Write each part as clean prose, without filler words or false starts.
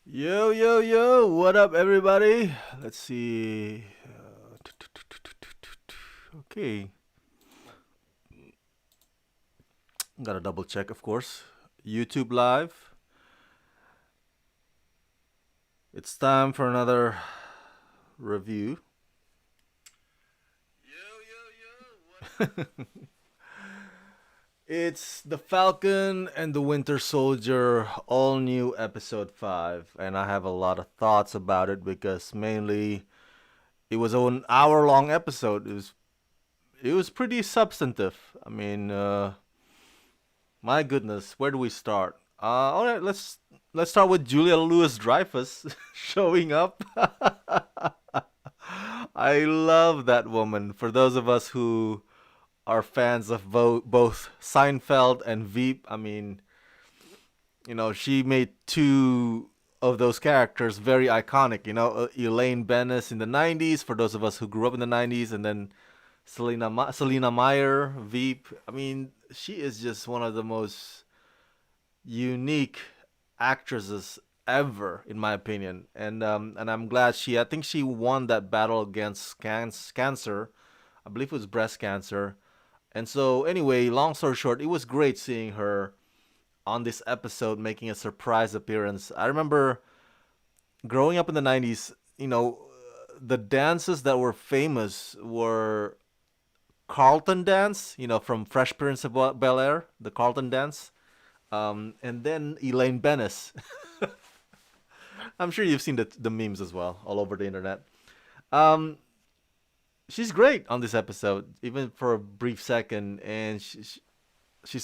Yo, yo, yo, what up, everybody? Let's see. Okay, gotta double check, of course. YouTube Live. It's time for another review. It's the Falcon and the Winter Soldier, all new episode 5. And I have a lot of thoughts about it because mainly it was an hour long episode. It was pretty substantive. My goodness, where do we start? All right, let's start with Julia Louis-Dreyfus showing up. I love that woman. For those of us who are fans of both Seinfeld and Veep, she made two of those characters very iconic. Elaine Bennis in the '90s. For those of us who grew up in the '90s, and then Selena Meyer, Veep. She is just one of the most unique actresses ever, in my opinion. And I'm glad I think she won that battle against cancer. I believe it was breast cancer. And so, anyway, long story short, it was great seeing her on this episode making a surprise appearance. I remember growing up in the '90s. The dances that were famous were Carlton dance, from Fresh Prince of Bel Air, the Carlton dance, and then Elaine Bennis. I'm sure you've seen the memes as well all over the internet. Um, she's great on this episode, even for a brief second, and she's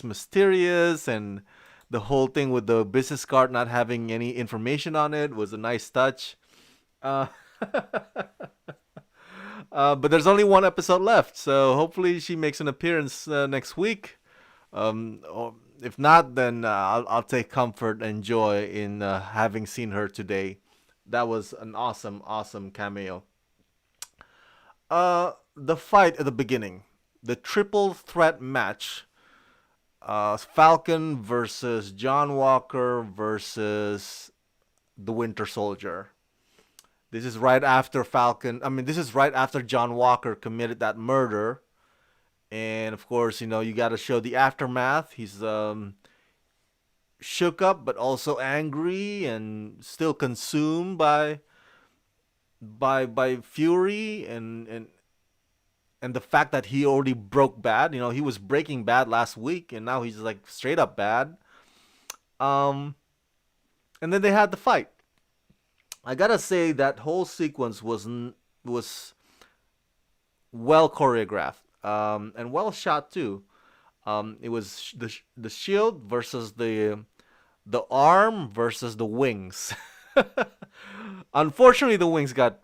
mysterious, and the whole thing with the business card not having any information on it was a nice touch. Uh, but there's only one episode left, so hopefully she makes an appearance next week. Or if not, then I'll take comfort and joy in having seen her today. That was an awesome, awesome cameo. The fight at the beginning, the triple threat match, Falcon versus John Walker versus the Winter Soldier. This is right after Falcon. This is right after John Walker committed that murder, and of course, you got to show the aftermath. He's shook up, but also angry and still consumed by fury and the fact that he already broke bad. He was breaking bad last week, and now he's like straight up bad. Um, and then they had the fight. I gotta say that whole sequence was well choreographed, and well shot too. It was the shield versus the arm versus the wings. Unfortunately, the wings got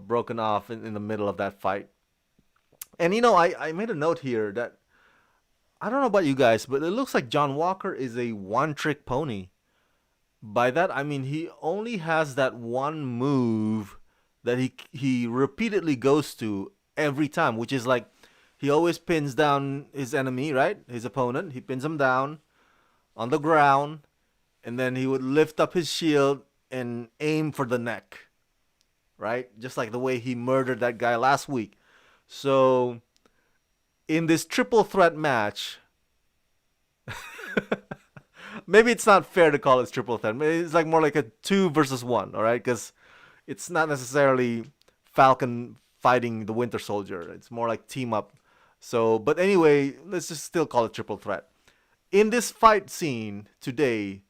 broken off in the middle of that fight. And I made a note here that I don't know about you guys, but it looks like John Walker is a one trick pony. By that I mean he only has that one move that he repeatedly goes to every time, which is like he always pins down his enemy, right? His opponent. He pins him down on the ground, and then he would lift up his shield and aim for the neck, right? Just like the way he murdered that guy last week. So in this triple threat match, maybe it's not fair to call it triple threat. It's like more like a two versus one, all right? Because it's not necessarily Falcon fighting the Winter Soldier. It's more like team up. So, but anyway, let's just still call it triple threat. In this fight scene today,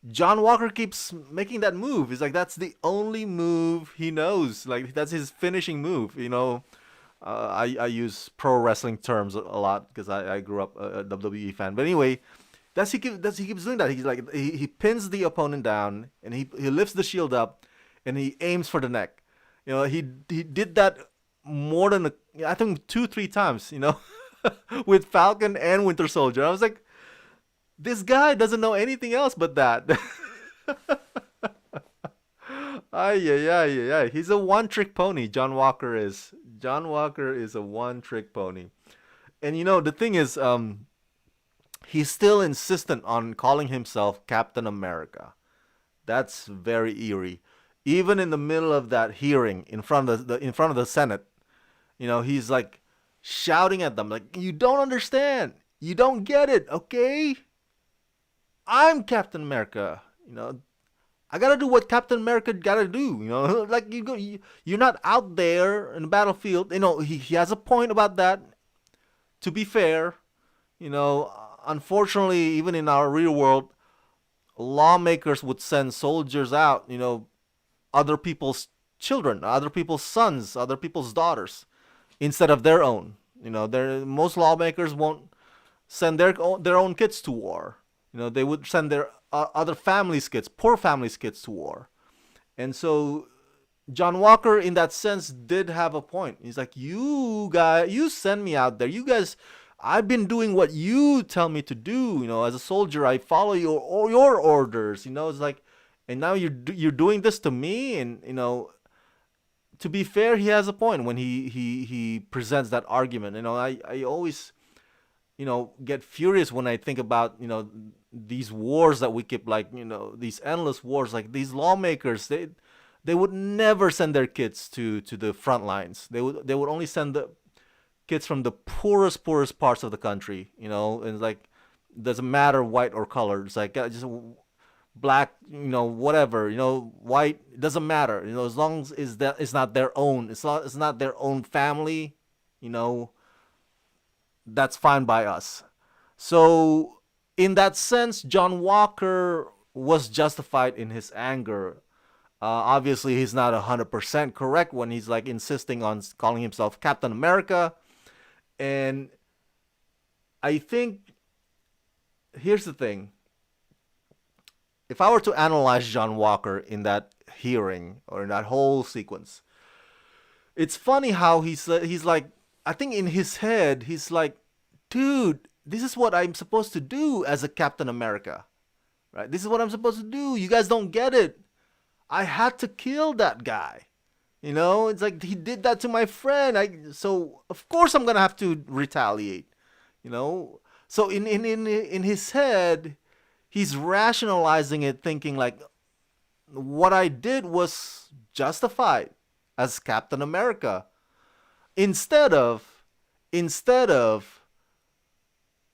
John Walker keeps making that move. It's like that's the only move he knows. Like that's his finishing move. I use pro wrestling terms a lot because I grew up a WWE fan. But anyway, he keeps doing that. He's like he pins the opponent down and he lifts the shield up and he aims for the neck. He did that more than I think 2-3 times. With Falcon and Winter Soldier. I was like, this guy doesn't know anything else but that. Ay, ay, ay, ay, ay. He's a one trick pony. John Walker is. John Walker is a one trick pony. And the thing is, he's still insistent on calling himself Captain America. That's very eerie. Even in the middle of that hearing, in front of in front of the Senate, he's like shouting at them, like, "You don't understand. You don't get it, okay? I'm Captain America. I gotta do what Captain America gotta do. Like you're not out there in the battlefield. He has a point about that. To be fair, you know, unfortunately, even in our real world, lawmakers would send soldiers out. Other people's children, other people's sons, other people's daughters, instead of their own. Most lawmakers won't send their own kids to war. They would send their other families' kids, poor families' kids to war. And so John Walker, in that sense, did have a point. He's like, you guys, you send me out there. You guys, I've been doing what you tell me to do. As a soldier, I follow your orders. It's like, and now you're doing this to me. And to be fair, he has a point when he presents that argument. I always get furious when I think about these wars that we keep, like these endless wars, like these lawmakers, they would never send their kids to the front lines. They would only send the kids from the poorest parts of the country. And it's like, doesn't matter white or color. It's like, just black, whatever, white, it doesn't matter. As long as it's not their own, it's not their own family. That's fine by us. So, in that sense, John Walker was justified in his anger. Obviously, he's not 100% correct when he's like insisting on calling himself Captain America. And I think here's the thing. If I were to analyze John Walker in that hearing or in that whole sequence, it's funny how he's like, I think in his head, he's like, dude, this is what I'm supposed to do as a Captain America, right? This is what I'm supposed to do. You guys don't get it. I had to kill that guy. It's like he did that to my friend. So of course I'm gonna have to retaliate. So in his head, he's rationalizing it, thinking like, what I did was justified as Captain America. Instead of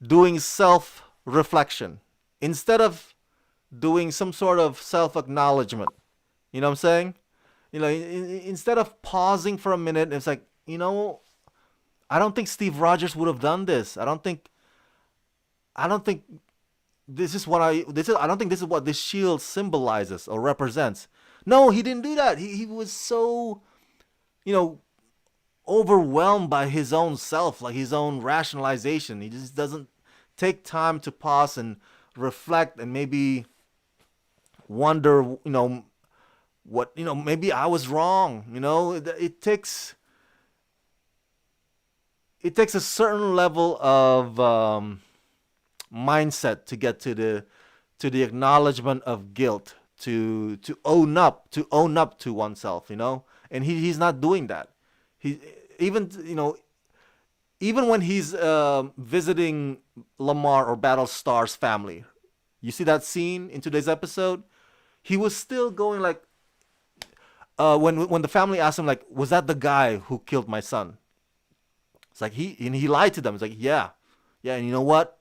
doing self reflection, instead of doing some sort of self acknowledgement. You know what I'm saying? Instead of pausing for a minute, it's like, I don't think Steve Rogers would have done this. I don't think I don't think this is what this shield symbolizes or represents. No, he didn't do that. He was so, you know, overwhelmed by his own self, like his own rationalization. He just doesn't take time to pause and reflect and maybe wonder, maybe I was wrong. It takes a certain level of mindset to get to the acknowledgement of guilt, to own up to oneself. And he's not doing that. He even you know even when he's visiting Lamar or Battlestar's family, you see that scene in today's episode. He was still going like, when the family asked him, like, was that the guy who killed my son? It's like he lied to them. It's like, yeah, and you know what?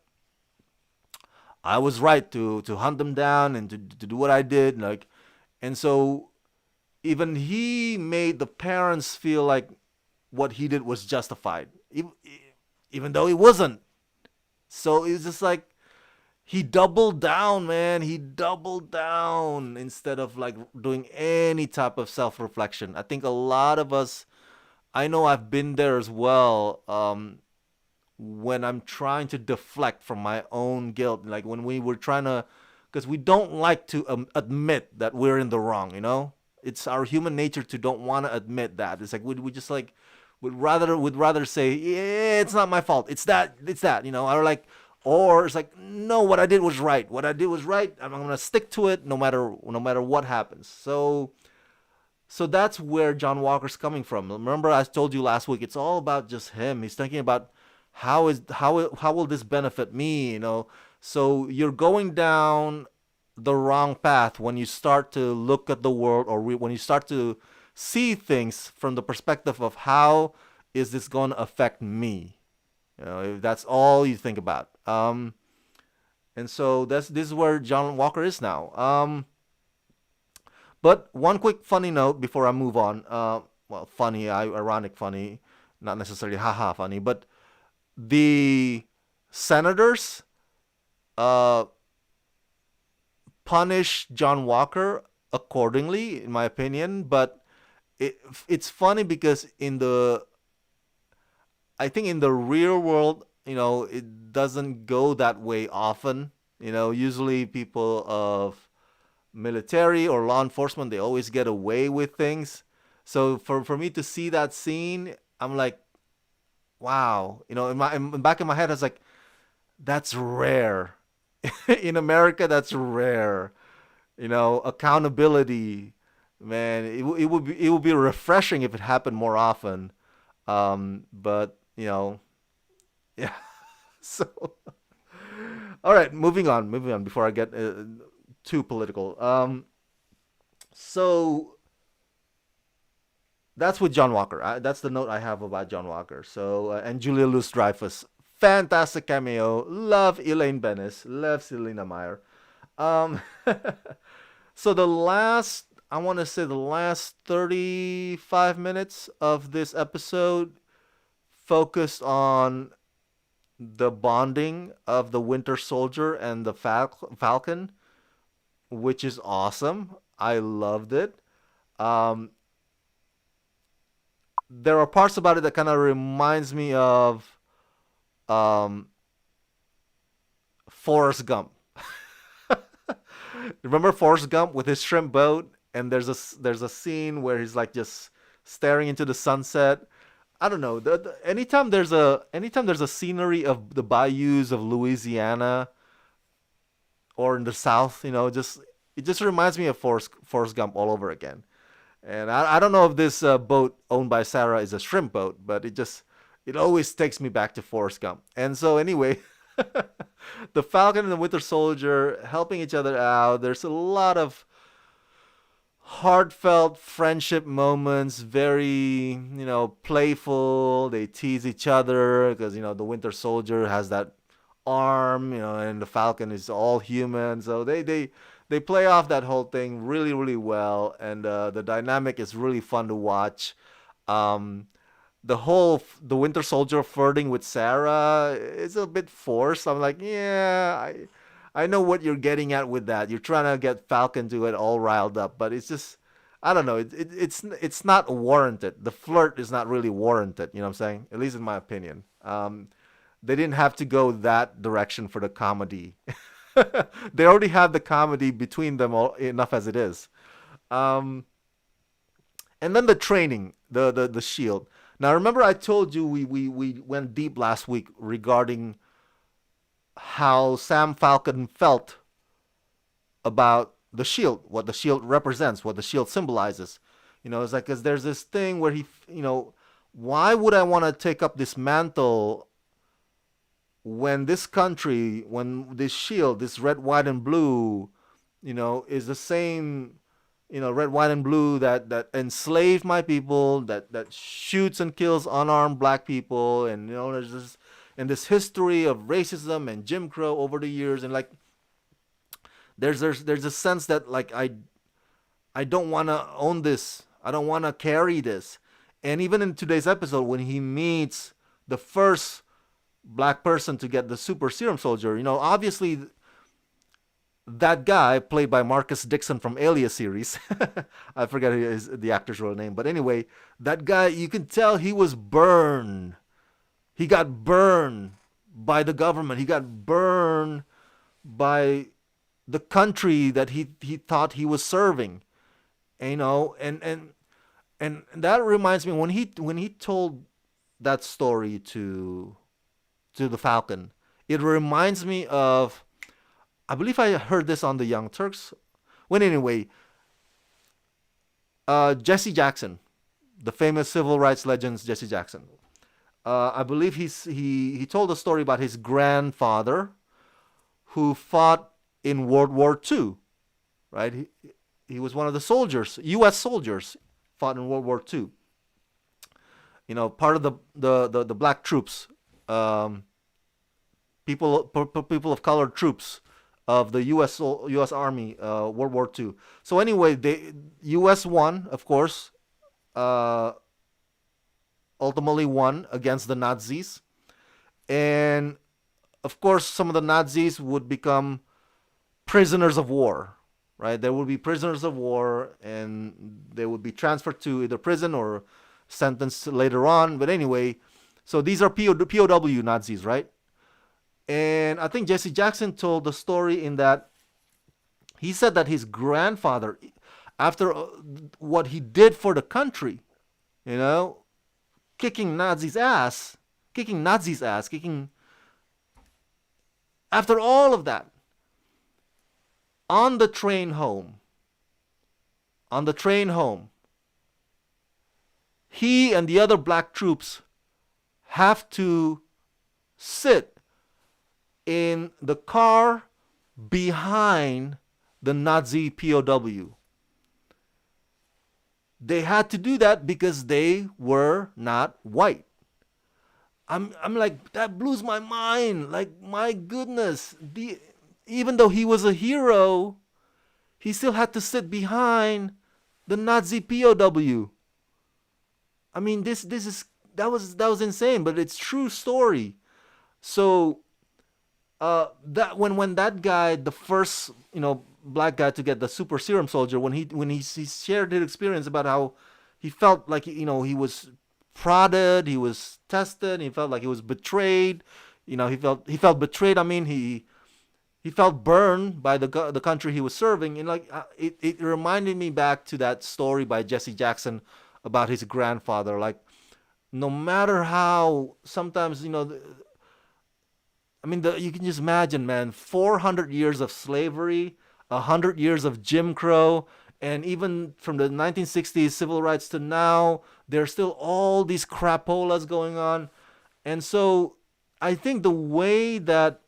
I was right to hunt them down and to do what I did, and so even he made the parents feel like what he did was justified, even though it wasn't. So it's just like he doubled down, man. He doubled down instead of like doing any type of self-reflection. I think a lot of us, I know I've been there as well. When I'm trying to deflect from my own guilt, like when we were trying to, because we don't like to admit that we're in the wrong. It's our human nature to don't want to admit that. It's like we just like would rather say, yeah, it's not my fault, it's that, or it's like, no, what I did was right. What I did was right. I'm gonna stick to it no matter what happens. So that's where John Walker's coming from. Remember, I told you last week, it's all about just him. He's thinking about how will this benefit me. So you're going down the wrong path when you start to look at the world, or when you start to see things from the perspective of how is this going to affect me. If that's all you think about. And so this is where John Walker is now. But one quick funny note before I move on. Well, funny, ironic, funny, not necessarily haha funny, but the senators uh, punish John Walker accordingly, in my opinion. But it's funny because I think in the real world, it doesn't go that way often. Usually people of military or law enforcement, they always get away with things. So for me to see that scene, I'm like, wow. Back in my head, I was like, that's rare. In America, that's rare. Accountability, man. It would be refreshing if it happened more often. But yeah. So, all right, moving on before I get too political. So that's with John Walker. That's the note I have about John Walker. So and Julia Louis-Dreyfus, fantastic cameo. Love Elaine Bennis. Love Selena Meyer. Um, so I want to say the last 35 minutes of this episode focused on the bonding of the Winter Soldier and the Falcon, which is awesome. I loved it. Um, there are parts about it that kind of reminds me of um, Forrest Gump. Remember Forrest Gump with his shrimp boat, and there's a scene where he's like just staring into the sunset. I don't know. Anytime there's a scenery of the bayous of Louisiana or in the South, just it just reminds me of Forrest Gump all over again. And I don't know if this boat owned by Sarah is a shrimp boat, but it always takes me back to Forrest Gump. And so anyway, the Falcon and the Winter Soldier helping each other out. There's a lot of heartfelt friendship moments, very, playful. They tease each other because, the Winter Soldier has that arm, and the Falcon is all human. So they play off that whole thing really, really well. And the dynamic is really fun to watch. Um, the Winter Soldier flirting with Sarah is a bit forced. I'm like, yeah, I know what you're getting at with that. You're trying to get Falcon to get all riled up, but it's just I don't know. It's not warranted. The flirt is not really warranted. You know what I'm saying? At least in my opinion. They didn't have to go that direction for the comedy. They already had the comedy between them enough as it is. Um, and then the training, the shield. Now remember I told you we went deep last week regarding how Sam Falcon felt about the shield, what the shield represents, what the shield symbolizes. It's like because there's this thing where why would I want to take up this mantle when this country, when this shield, this red, white, and blue, is the same, red, white, and blue that enslaved my people, that shoots and kills unarmed black people, and there's this history of racism and Jim Crow over the years, and like there's a sense that like I don't want to own this, I don't want to carry this, and even in today's episode when he meets the first black person to get the super serum soldier, obviously that guy played by Marcus Dixon from Alias series, I forget the actor's real name, but anyway, that guy, you can tell he was burned. He got burned by the government. He got burned by the country that he thought he was serving. And that reminds me when he told that story to the Falcon, it reminds me of, I believe I heard this on the Young Turks. Well, anyway, Jesse Jackson, the famous civil rights legend Jesse Jackson. I believe he told a story about his grandfather who fought in World War II. right? He was one of the soldiers, U.S. soldiers, fought in World War II. Part of the black troops, um, people of color troops of the U.S. Army, World War II. So anyway, the U.S. won, of course, uh, ultimately won against the Nazis, and of course, some of the Nazis would become prisoners of war, right? There would be prisoners of war, and they would be transferred to either prison or sentenced later on. But anyway, so these are POW Nazis, right? And I think Jesse Jackson told the story in that he said that his grandfather, after what he did for the country, you know, kicking Nazis' ass, kicking Nazis' ass, kicking. After all of that, on the train home, on the train home, he and the other black troops have to sit in the car behind the Nazi POW. They had to do that because they were not white. I'm like, that blows my mind. Like, my goodness, even though he was a hero, he still had to sit behind the Nazi POW. I mean, this is that was insane, but it's true story. So that when that guy, the first black guy to get the super serum soldier, when he shared his experience about how he felt like he was prodded, he was tested, he felt like he was betrayed. He felt betrayed. I mean, he felt burned by the country he was serving, and like it reminded me back to that story by Jesse Jackson about his grandfather. Like, no matter how sometimes you can just imagine, man, 400 years of slavery, 100 years of Jim Crow, and even from the 1960s civil rights to now, there's still all these crapolas going on. And so I think the way that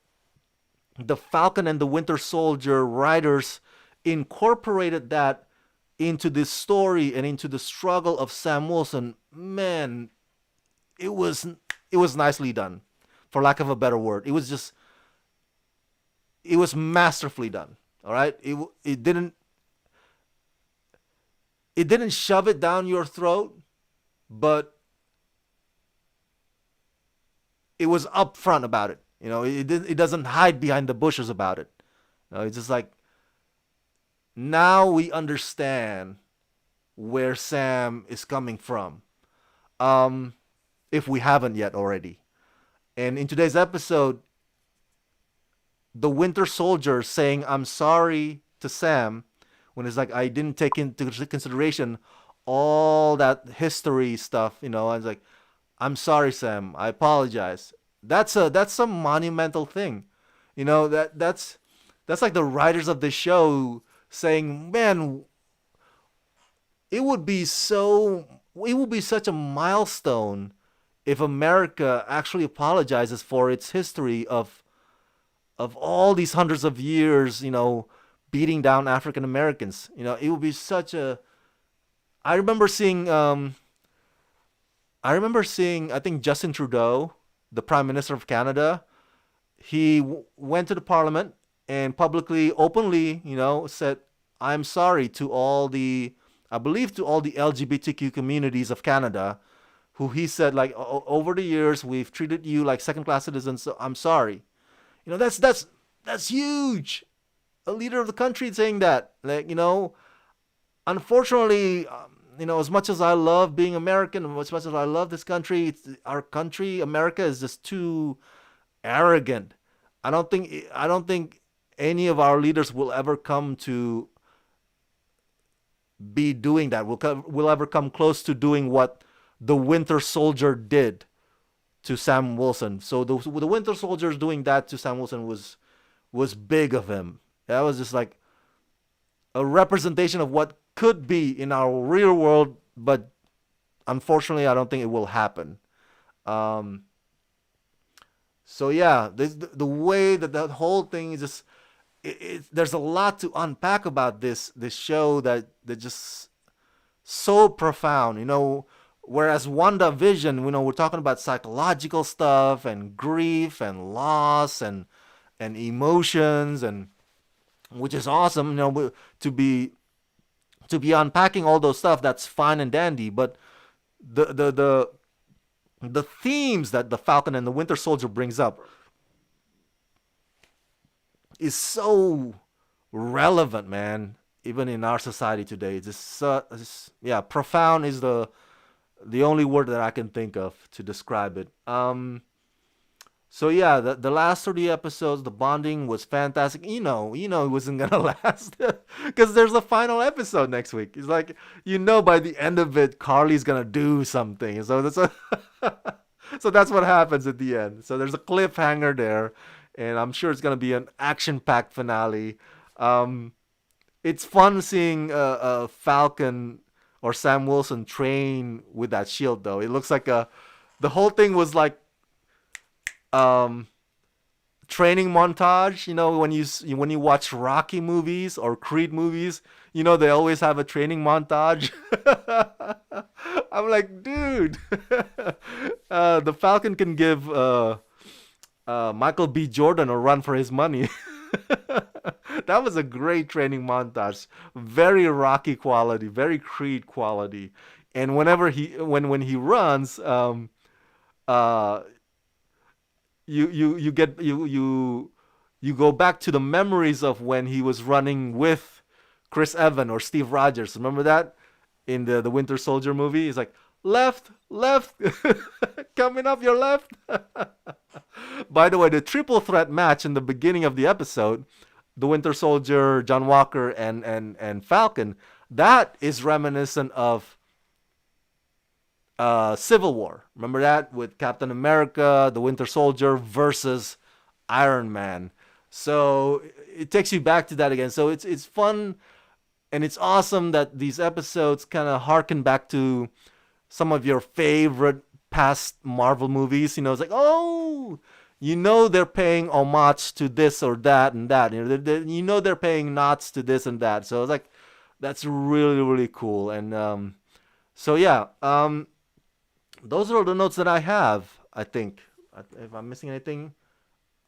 the Falcon and the Winter Soldier writers incorporated that into this story and into the struggle of Sam Wilson, man, it was nicely done, for lack of a better word. It was masterfully done. All right, it didn't shove it down your throat, but it was upfront about it. It doesn't hide behind the bushes about it. It's just like, now we understand where Sam is coming from, if we haven't yet already. And in today's episode, the Winter Soldier saying I'm sorry to Sam, when it's like, I didn't take into consideration all that history stuff. I was like, I'm sorry, Sam. I apologize. That's a monumental thing. That's like the writers of the show saying, man, it would be such a milestone if America actually apologizes for its history of all these hundreds of years, beating down African Americans. It would be such a. I remember seeing. I think Justin Trudeau, the Prime Minister of Canada, he went to the Parliament and publicly, openly, said, "I'm sorry to all the, I believe, to all the LGBTQ communities of Canada, who," he said, like, over the years we've treated you like second-class citizens. So I'm sorry." That's huge. A leader of the country saying that, like, unfortunately, as much as I love being American, as much as I love this country, our country, America, is just too arrogant. I don't think any of our leaders will ever come to be doing that. Will ever come close to doing what the Winter Soldier did to Sam Wilson. So the Winter Soldiers doing that to Sam Wilson was big of him. That was just like a representation of what could be in our real world, but unfortunately, I don't think it will happen. So yeah, the way that whole thing is just, there's a lot to unpack about this show that just so profound, Whereas WandaVision, we're talking about psychological stuff and grief and loss and emotions, and which is awesome, to be to be unpacking all those stuff. That's fine and dandy, but the the the the themes that the Falcon and the Winter Soldier brings up is so relevant, man. Even in our society today, yeah, profound is the only word that I can think of to describe it. So yeah, the last 30 episodes, the bonding was fantastic. It wasn't gonna last because there's a final episode next week. It's like by the end of it, Carly's gonna do something. So that's what happens at the end. So there's a cliffhanger there, and I'm sure it's gonna be an action-packed finale. Um, it's fun seeing Falcon or Sam Wilson train with that shield, though. It looks like the whole thing was like um, training montage. When you watch Rocky movies or Creed movies, they always have a training montage. I'm like, dude, the Falcon can give Michael B. Jordan a run for his money. That was a great training montage. Very Rocky quality, very Creed quality. And whenever when he runs, uh, you go back to the memories of when he was running with Chris Evans or Steve Rogers. Remember that in the Winter Soldier movie? He's like, left, left, coming up your left. By the way, the triple threat match in the beginning of the episode, the Winter Soldier, John Walker, and Falcon, that is reminiscent of Civil War. Remember that with Captain America, the Winter Soldier versus Iron Man. So it takes you back to that again. So it's fun and it's awesome that these episodes kind of harken back to some of your favorite past Marvel movies. It's like, oh, they're paying homage to this or that and that. They're paying nods to this and that. So it's like, that's really, really cool. And so yeah, those are the notes that I have. I think if I'm missing anything,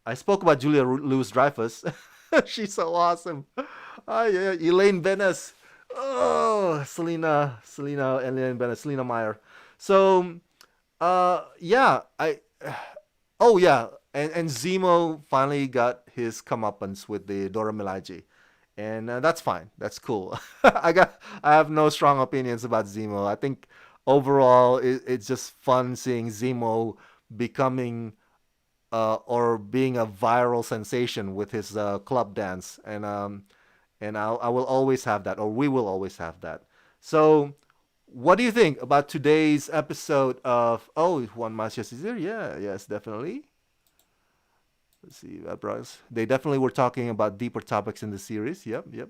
I spoke about Julia Louis-Dreyfus. She's so awesome. Oh yeah, Elaine Benes. Oh, Selena, Elaine Benes, Selena Meyer. So, yeah, oh yeah, and Zemo finally got his comeuppance with the Dora Milaje, and that's fine. That's cool. I have no strong opinions about Zemo. I think overall it's just fun seeing Zemo becoming or being a viral sensation with his club dance, and I will always have that, or we will always have that. So, what do you think about today's episode of Juan Matias is here? Yeah, yes, definitely. Let's see, Bryce. They definitely were talking about deeper topics in the series. Yep, yep.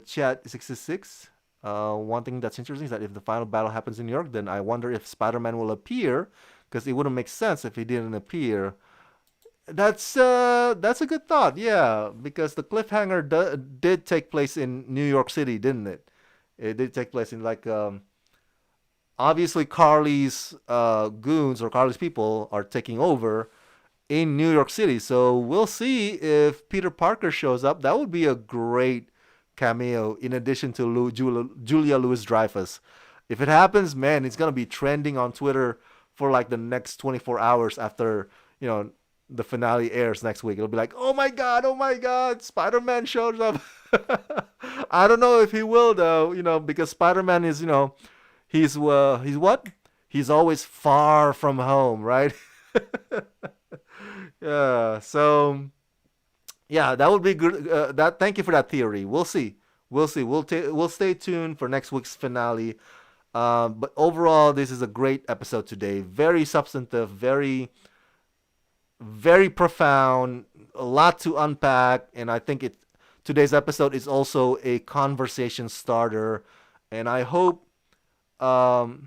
Chat 66. One thing that's interesting is that if the final battle happens in New York, then I wonder if Spider-Man will appear, because it wouldn't make sense if he didn't appear. That's a good thought, yeah, because the cliffhanger did take place in New York City, didn't it? It did take place in like obviously Carly's goons or Carly's people are taking over in New York City, so we'll see if Peter Parker shows up. That would be a great cameo in addition to Julia Louis-Dreyfus. If it happens, man, it's gonna be trending on Twitter for like the next 24 hours after the finale airs next week. It'll be like, oh my god, Spider-Man shows up. I don't know if he will though, because Spider-Man is, he's what? He's always far from home, right? Yeah. So yeah, that would be good. That thank you for that theory. We'll see. We'll see. We'll stay tuned for next week's finale. But overall, this is a great episode today. Very substantive, very very profound, a lot to unpack, and I think today's episode is also a conversation starter, and I hope that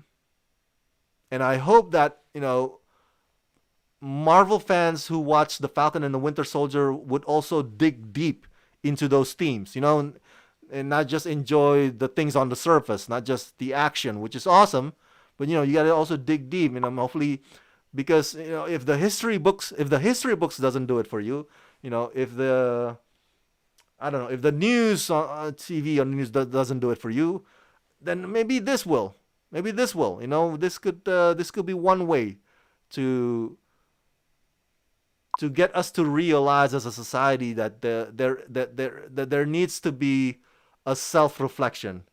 Marvel fans who watch the Falcon and the Winter Soldier would also dig deep into those themes, and not just enjoy the things on the surface, not just the action, which is awesome, but you got to also dig deep, hopefully, because if the history books doesn't do it for you, if the I don't know, if the news on TV or news doesn't do it for you, then maybe this will. Maybe this will. This could be one way to get us to realize as a society that there needs to be a self reflection,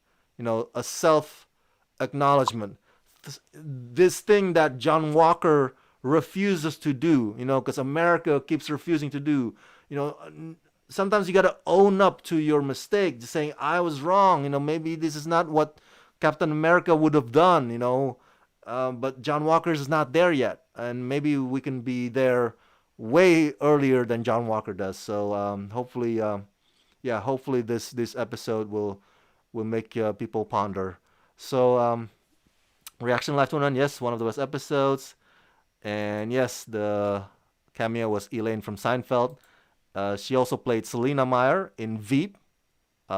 a self acknowledgement. This thing that John Walker refuses to do, because America keeps refusing to do, sometimes you got to own up to your mistake, just saying I was wrong. Maybe this is not what Captain America would have done. But John Walker is not there yet, and maybe we can be there way earlier than John Walker does. So hopefully, hopefully this episode will make people ponder. So Reaction Live 21, yes, one of the best episodes, and yes, the cameo was Elaine from Seinfeld. She also played Selena Meyer in Veep.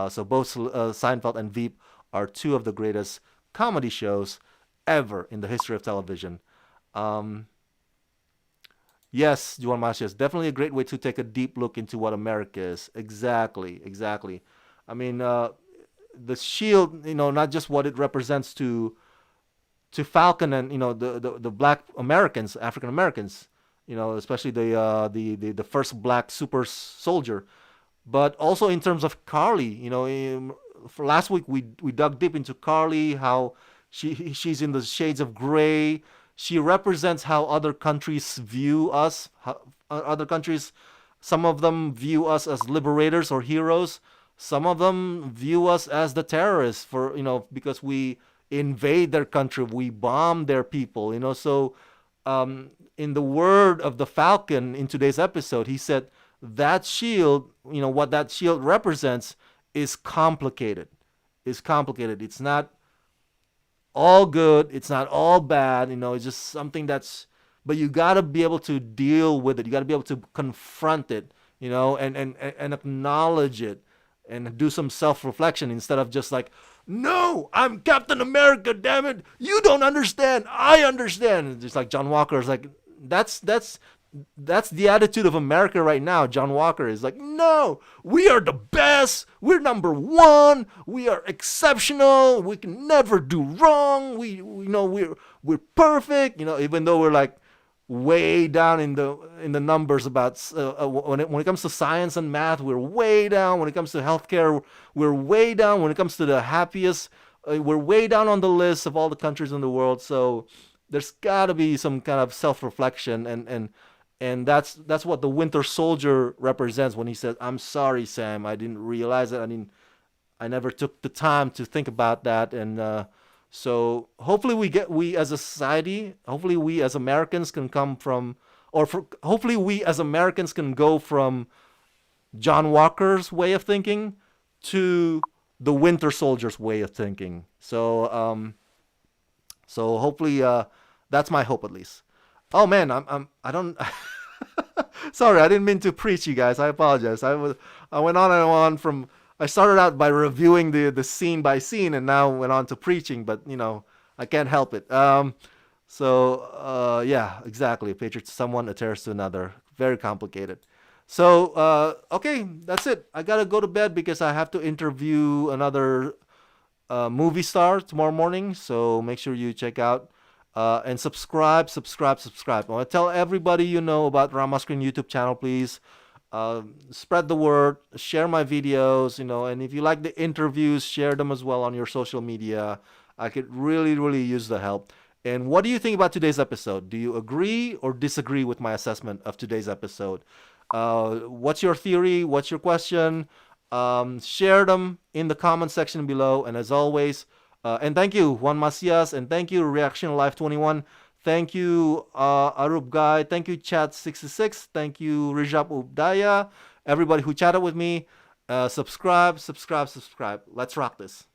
So both Seinfeld and Veep are two of the greatest comedy shows ever in the history of television. Yes, Juan Masias, definitely a great way to take a deep look into what America is. Exactly, exactly. I mean, the shield, not just what it represents to Falcon and the Black Americans, African Americans, especially the first Black super soldier, but also in terms of Carly. For last week we dug deep into Carly, how she's in the shades of gray. She represents how other countries view us. How other countries, some of them view us as liberators or heroes. Some of them view us as the terrorists because we invade their country, we bomb their people. So in the word of the Falcon in today's episode, he said that shield, what that shield represents is complicated. It's not all good. It's not all bad. It's just something but you got to be able to deal with it. You got to be able to confront it, and acknowledge it and do some self-reflection instead of just like, no, I'm Captain America, damn it. You don't understand. I understand. Just like John Walker is like, that's the attitude of America right now. John Walker is like, no, we are the best. We're number one. We are exceptional. We can never do wrong. We're perfect. Even though we're like way down in the numbers about when it comes to science and math, we're way down. When it comes to healthcare, we're way down. When it comes to the happiest, we're way down on the list of all the countries in the world. So there's got to be some kind of self-reflection, and that's what the Winter Soldier represents when he says, "I'm sorry, Sam. I didn't realize it. I never took the time to think about that." And so hopefully we as a society, hopefully we as Americans can come from, hopefully we as Americans can go from John Walker's way of thinking to the Winter Soldier's way of thinking. So hopefully that's my hope at least. Oh man, I don't. Sorry, I didn't mean to preach, you guys. I apologize. I went on and on from. I started out by reviewing the scene by scene, and now went on to preaching. But I can't help it. Yeah, exactly. A patriot to someone, a terrorist to another. Very complicated. So okay, that's it. I gotta go to bed because I have to interview another movie star tomorrow morning. So make sure you check out. And subscribe. I want to tell everybody about Rama Screen YouTube channel, please. Spread the word, share my videos, and if you like the interviews, share them as well on your social media. I could really, really use the help. And what do you think about today's episode? Do you agree or disagree with my assessment of today's episode? What's your theory? What's your question? Share them in the comment section below. And as always, and thank you, Juan Macias, and thank you, Reaction Live 21. Thank you, Arub Guy. Thank you, Chat66. Thank you, Rijab Ubdaya. Everybody who chatted with me. Subscribe. Let's rock this.